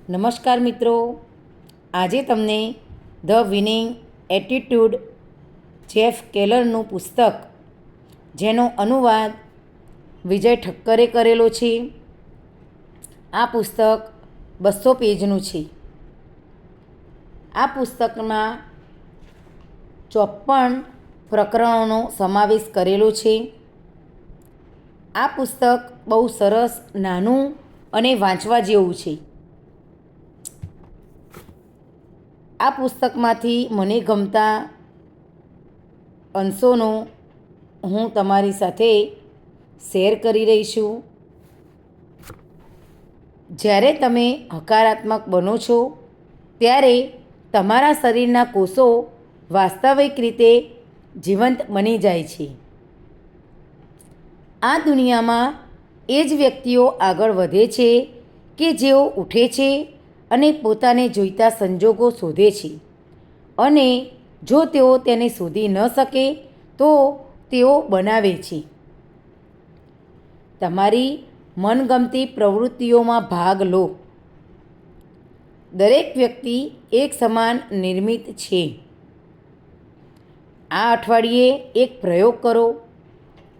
નમસ્કાર મિત્રો, આજે તમને ધ વિનિંગ એટીટ્યૂડ જેફ કેલરનું પુસ્તક, જેનો અનુવાદ વિજય ઠક્કરે કરેલો છે. આ પુસ્તક 200 પેજનું છે. આ પુસ્તકમાં 54 પ્રકરણોનો સમાવેશ કરેલો છે. આ પુસ્તક બહુ સરસ, નાનું અને વાંચવા જેવું છે. આ પુસ્તકમાંથી મને ગમતા અંશોનો હું તમારી સાથે શેર કરી રહી છું. જ્યારે તમે હકારાત્મક બનો છો ત્યારે તમારા શરીરના કોષો વાસ્તવિક રીતે જીવંત બની જાય છે. આ દુનિયામાં એ જ વ્યક્તિઓ આગળ વધે છે કે જેઓ ઉઠે છે અને પોતાને જોઈતા સંજોગો શોધે છે, અને જો તેઓ તેને શોધી ન શકે તો તેઓ બનાવે છે. તમારી મનગમતી પ્રવૃત્તિઓમાં ભાગ લો. દરેક વ્યક્તિ એક સમાન નિર્મિત છે. આ અઠવાડિયે એક પ્રયોગ કરો.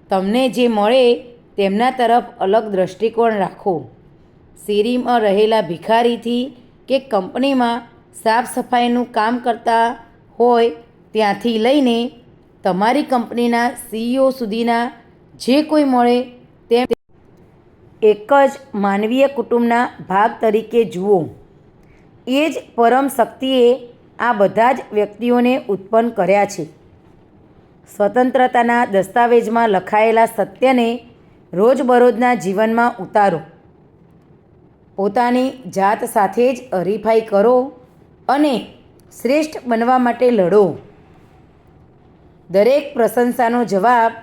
તમને જે મળે તેમના તરફ અલગ દૃષ્ટિકોણ રાખો. શેરીમાં રહેલા ભિખારીથી કે કંપનીમાં સાફ સફાઈનું કામ કરતા હોય ત્યાંથી લઈને તમારી કંપનીના CEO સુધીના જે કોઈ મળે તેમ એક જ માનવીય કુટુંબના ભાગ તરીકે જુઓ. એ જ પરમ શક્તિએ આ બધા જ વ્યક્તિઓને ઉત્પન્ન કર્યા છે. સ્વતંત્રતાના દસ્તાવેજમાં લખાયેલા સત્યને રોજબરોજના જીવનમાં ઉતારો. પોતાની જાત સાથે જ હરીફાઈ કરો અને શ્રેષ્ઠ બનવા માટે લડો. દરેક પ્રશંસાનો જવાબ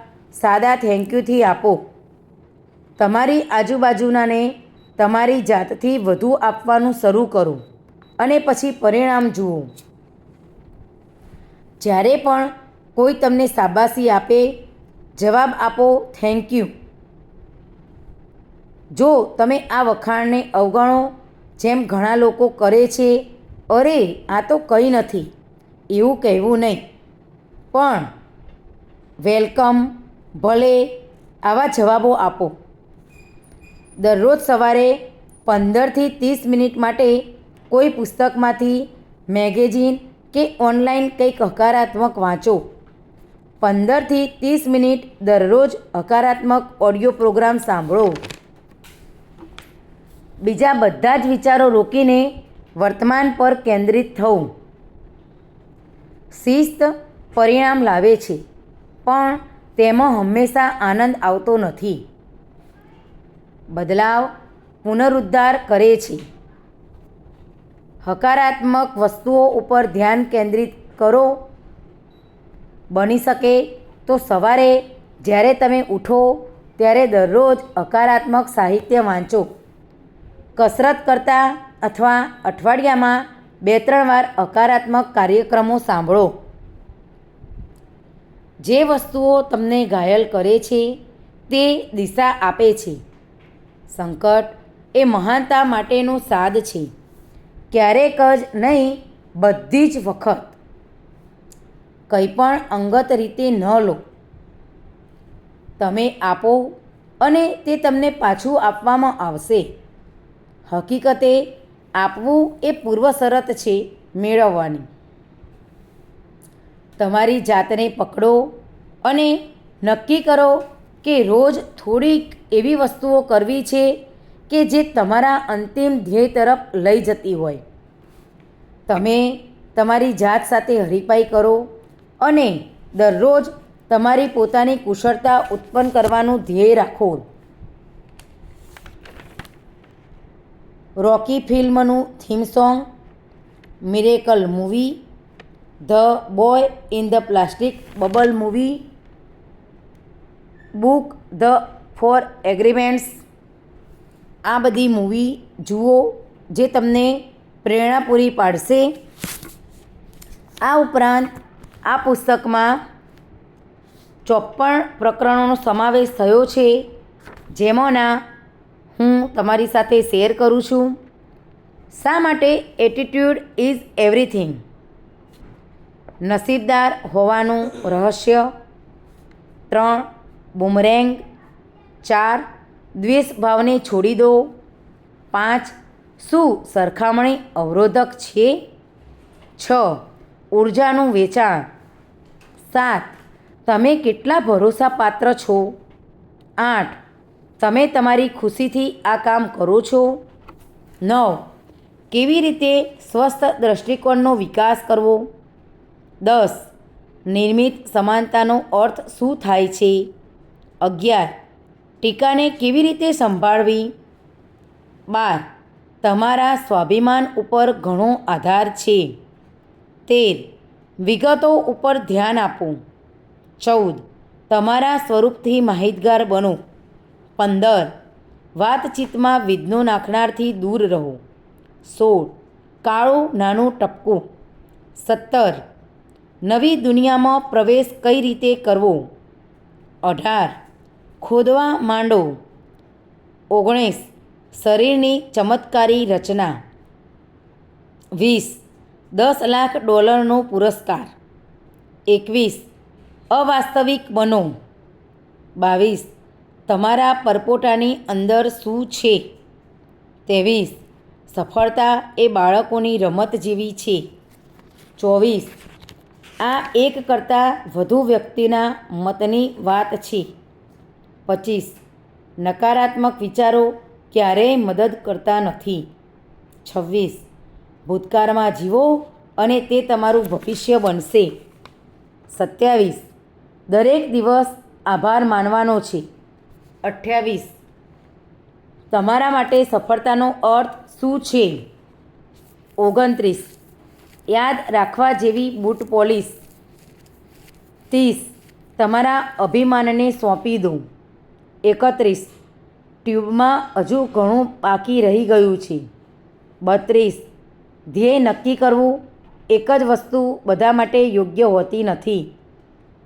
સાદા થેન્ક યુથી આપો. તમારી આજુબાજુનાને તમારી જાતથી વધુ આપવાનું શરૂ કરો અને પછી પરિણામ જુઓ. જ્યારે પણ કોઈ તમને શાબાશી આપે, જવાબ આપો થેન્ક યુ. જો તમે આ વખાણને અવગણો, જેમ ઘણા લોકો કરે છે, અરે આ તો કંઈ નથી, એવું કહેવું નહીં, પણ વેલકમ, ભલે, આવા જવાબો આપો. દરરોજ સવારે 15થી 30 મિનિટ માટે કોઈ પુસ્તકમાંથી, મેગેઝિન કે ઓનલાઈન કંઈક હકારાત્મક વાંચો. 15થી 30 મિનિટ દરરોજ હકારાત્મક ઓડિયો પ્રોગ્રામ સાંભળો. બીજા બધા જ વિચારો રોકીને વર્તમાન પર કેન્દ્રિત થવું. શિસ્ત પરિણામ લાવે છે, પણ તેમાં હંમેશા આનંદ આવતો નથી. બદલાવ પુનરુદ્ધાર કરે છે. હકારાત્મક વસ્તુઓ ઉપર ધ્યાન કેન્દ્રિત કરો. બની શકે તો સવારે જ્યારે તમે ઉઠો ત્યારે દરરોજ હકારાત્મક સાહિત્ય વાંચો. કસરત કરતા અથવા અઠવાડિયામાં 2-3 વાર હકારાત્મક કાર્યક્રમો સાંભળો. જે વસ્તુઓ તમને ઘાયલ કરે છે તે દિશા આપે છે. સંકટ એ મહાનતા માટેનો સાદ છે, ક્યારેક જ નહીં, બધી જ વખત. કંઈ પણ અંગત રીતે ન લો. તમે આપો અને તે તમને પાછું આપવામાં આવશે. હકીકતે આપવું એ પૂર્વ શરત છે મેળવવાની. તમારી જાતને પકડો અને નક્કી કરો કે રોજ થોડીક એવી વસ્તુઓ કરવી છે કે જે તમારા અંતિમ ધ્યેય તરફ લઈ જતી હોય. તમે તમારી જાત સાથે હરીફાઈ કરો અને દરરોજ તમારી પોતાની કુશળતા ઉત્પન્ન કરવાનું ધ્યેય રાખો. રોકી ફિલ્મનું theme song, miracle movie, the boy in the plastic bubble movie, book the 4 એગ્રીમેન્ટ્સ. આ બધી મૂવી જુઓ જે તમને પ્રેરણા પૂરી પાડશે. આ ઉપરાંત આ પુસ્તકમાં 54 પ્રકરણોનો સમાવેશ થયો છે, જેમાંના હું તમારી સાથે શેર કરું છું. શા માટે એટીટ્યૂડ ઇઝ એવરીથિંગ? નસીબદાર હોવાનું રહસ્ય. 3. બુમરેંગ. 4. દ્વેષ ભાવને છોડી દો. 5. શું સરખામણી અવરોધક છે? 6. ઉર્જાનું વેચાણ. 7. તમે કેટલા ભરોસાપાત્ર છો? 8. તમે તમારી ખુશીથી આ કામ કરો છો? 9. કેવી રીતે સ્વસ્થ દૃષ્ટિકોણનો વિકાસ કરવો? 10. નિર્મિત સમાનતાનો અર્થ શું થાય છે? 11. ટીકાને કેવી રીતે સંભાળવી? 12. તમારા સ્વાભિમાન ઉપર ઘણો આધાર છે. 13. વિગતો ઉપર ધ્યાન આપો. 14. તમારા સ્વરૂપથી માહિતગાર બનો. 15. વાતચીતમાં વિઘ્નો નાખનારથી દૂર રહો. 16. કાળું નાનું ટપકું. 17. નવી દુનિયામાં પ્રવેશ કઈ રીતે કરવો? 18. ખોદવા માંડો. 19. શરીરની ચમત્કારી રચના. 20. $10,00,000નો પુરસ્કાર. 21. અવાસ્તવિક બનો. 22. તમારા પરપોટાની અંદર શું છે? 23. સફળતા એ બાળકોની રમત જેવી છે. 24. આ એક કરતાં વધુ વ્યક્તિના મતની વાત છે. 25. નકારાત્મક વિચારો ક્યારેય મદદ કરતા નથી. 26. ભૂતકાળમાં જીવો અને તે તમારું ભવિષ્ય બનશે. 27. દરેક દિવસ આભાર માનવાનો છે. 28. તમારા માટે સફળતાનો અર્થ શું છે? 29. યાદ રાખવા જેવી બૂટ પોલિશ. 30. તમારા અભિમાનને સોંપી દો. 31. ટ્યુબમાં હજુ ઘણું બાકી રહી ગયું છે. 32. ધ્યેય નક્કી કરવું. એક જ વસ્તુ બધા માટે યોગ્ય હોતી નથી.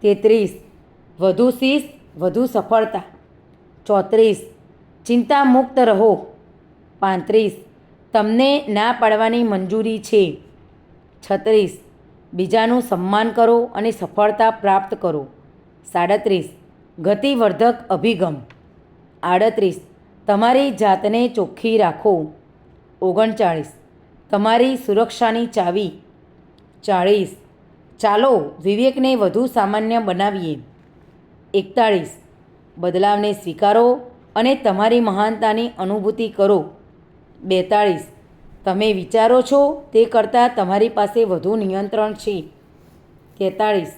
33. વધુ શિસ્ત, વધુ સફળતા. 34. ચિંતા મુક્ત રહો. 35. તમને ના પાડવાની મંજૂરી છે. 36. બીજાનું સન્માન કરો અને સફળતા પ્રાપ્ત કરો. 37. ગતિવર્ધક અભિગમ. 38. તમારી જાતને ચોખ્ખી રાખો. 39. તમારી સુરક્ષાની ચાવી. 40. ચાલો વિવેકને વધુ સામાન્ય બનાવીએ. 41. બદલાવને સ્વીકારો અને તમારી મહાનતાની અનુભૂતિ કરો. 42. તમે વિચારો છો તે કરતાં તમારી પાસે વધુ નિયંત્રણ છે. 43.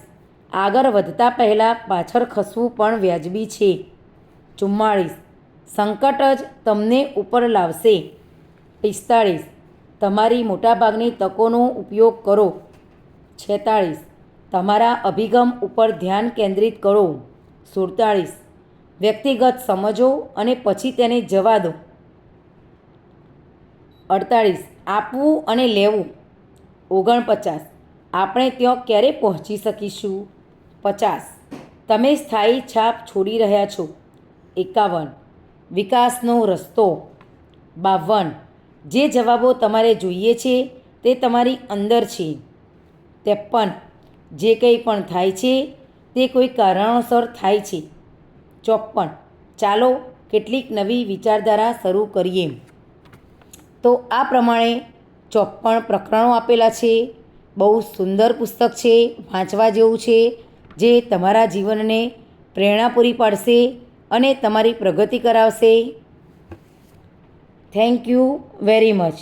આગળ વધતા પહેલાં પાછળ ખસવું પણ વ્યાજબી છે. 44. સંકટ જ તમને ઉપર લાવશે. 45. તમારી મોટાભાગની તકોનો ઉપયોગ કરો. 46. તમારા અભિગમ ઉપર ધ્યાન કેન્દ્રિત કરો. 47. વ્યક્તિગત સમજો અને પછી તેને જવા દો. 48. આપવું અને લેવું. 49. આપણે ત્યાં ક્યારે પહોંચી શકીશું? 50. તમે સ્થાયી છાપ છોડી રહ્યા છો. 51. વિકાસનો રસ્તો. 52. જે જવાબો તમારે જોઈએ છે તે તમારી અંદર છે. 53. જે કંઈ પણ થાય છે તે કોઈ કારણોસર થાય છે. 54. ચાલો કેટલીક નવી વિચારધારા શરૂ કરીએ. તો આ પ્રમાણે 54 પ્રકરણો આપેલા છે. બહુ સુંદર પુસ્તક છે, વાંચવા જેવું છે, જે તમારા જીવનને પ્રેરણા પૂરી પાડશે અને તમારી પ્રગતિ કરાવશે. Thank you very much.